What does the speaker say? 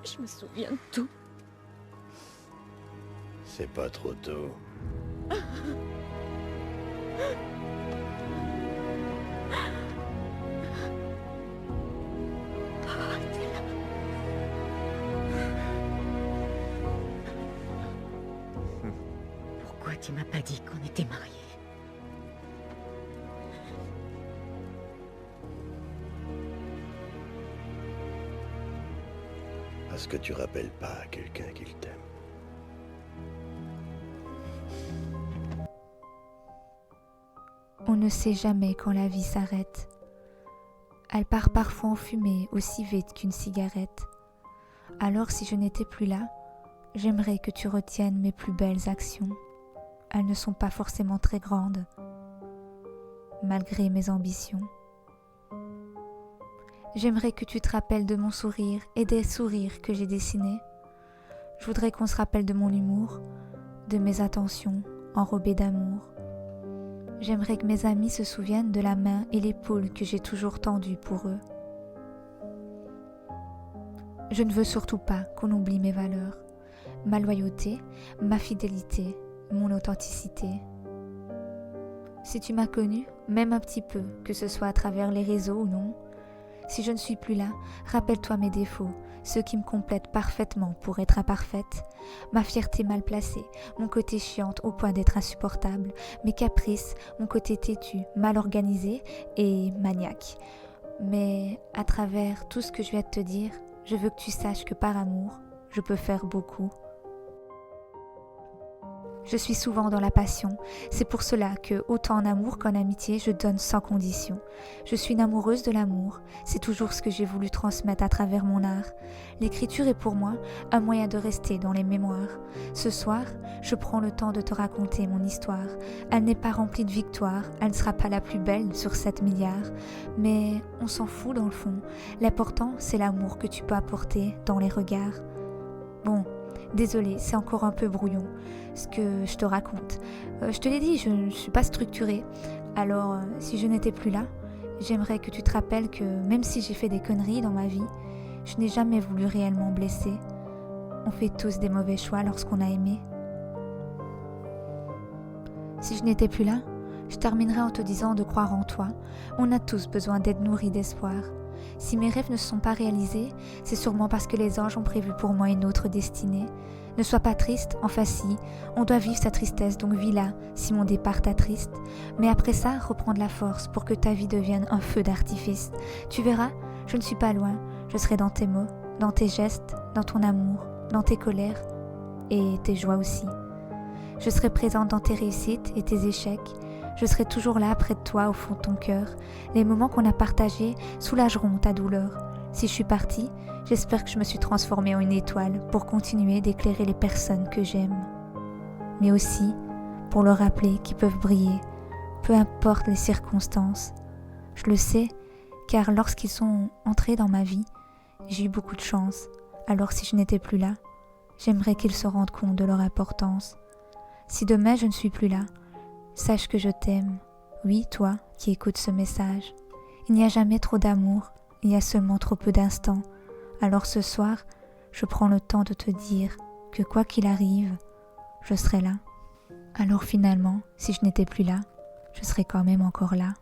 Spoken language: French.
Je me souviens de tout. C'est pas trop tôt. Arrêtez-la. Pourquoi tu m'as pas dit qu'on était mariés? Parce que tu rappelles pas à quelqu'un qu'il t'aime. On ne sait jamais quand la vie s'arrête. Elle part parfois en fumée aussi vite qu'une cigarette. Alors si je n'étais plus là, j'aimerais que tu retiennes mes plus belles actions. Elles ne sont pas forcément très grandes, malgré mes ambitions. J'aimerais que tu te rappelles de mon sourire et des sourires que j'ai dessinés. Je voudrais qu'on se rappelle de mon humour, de mes attentions enrobées d'amour. J'aimerais que mes amis se souviennent de la main et l'épaule que j'ai toujours tendue pour eux. Je ne veux surtout pas qu'on oublie mes valeurs, ma loyauté, ma fidélité, mon authenticité. Si tu m'as connu, même un petit peu, que ce soit à travers les réseaux ou non, si je ne suis plus là, rappelle-toi mes défauts, ceux qui me complètent parfaitement pour être imparfaite, ma fierté mal placée, mon côté chiante au point d'être insupportable, mes caprices, mon côté têtu, mal organisé et maniaque. Mais à travers tout ce que je viens de te dire, je veux que tu saches que par amour, je peux faire beaucoup. Je suis souvent dans la passion, c'est pour cela que, autant en amour qu'en amitié, je donne sans condition. Je suis une amoureuse de l'amour, c'est toujours ce que j'ai voulu transmettre à travers mon art. L'écriture est pour moi un moyen de rester dans les mémoires. Ce soir, je prends le temps de te raconter mon histoire. Elle n'est pas remplie de victoires, elle ne sera pas la plus belle sur 7 milliards. Mais on s'en fout dans le fond, l'important c'est l'amour que tu peux apporter dans les regards. Bon, désolée, c'est encore un peu brouillon ce que je te raconte. Je te l'ai dit, je ne suis pas structurée. Alors, si je n'étais plus là, j'aimerais que tu te rappelles que même si j'ai fait des conneries dans ma vie, je n'ai jamais voulu réellement blesser. On fait tous des mauvais choix lorsqu'on a aimé. Si je n'étais plus là, je terminerai en te disant de croire en toi. On a tous besoin d'être nourris d'espoir. Si mes rêves ne se sont pas réalisés, c'est sûrement parce que les anges ont prévu pour moi une autre destinée. Ne sois pas triste, enfin si, on doit vivre sa tristesse, donc vis-la si mon départ t'attriste. Mais après ça, reprends de la force pour que ta vie devienne un feu d'artifice. Tu verras, je ne suis pas loin, je serai dans tes mots, dans tes gestes, dans ton amour, dans tes colères et tes joies aussi. Je serai présente dans tes réussites et tes échecs. Je serai toujours là près de toi au fond de ton cœur. Les moments qu'on a partagés soulageront ta douleur. Si je suis partie, j'espère que je me suis transformée en une étoile pour continuer d'éclairer les personnes que j'aime. Mais aussi pour leur rappeler qu'ils peuvent briller, peu importe les circonstances. Je le sais, car lorsqu'ils sont entrés dans ma vie, j'ai eu beaucoup de chance. Alors si je n'étais plus là, j'aimerais qu'ils se rendent compte de leur importance. Si demain je ne suis plus là, sache que je t'aime. Oui, toi qui écoutes ce message. Il n'y a jamais trop d'amour, il y a seulement trop peu d'instants. Alors ce soir, je prends le temps de te dire que quoi qu'il arrive, je serai là. Alors finalement, si je n'étais plus là, je serais quand même encore là.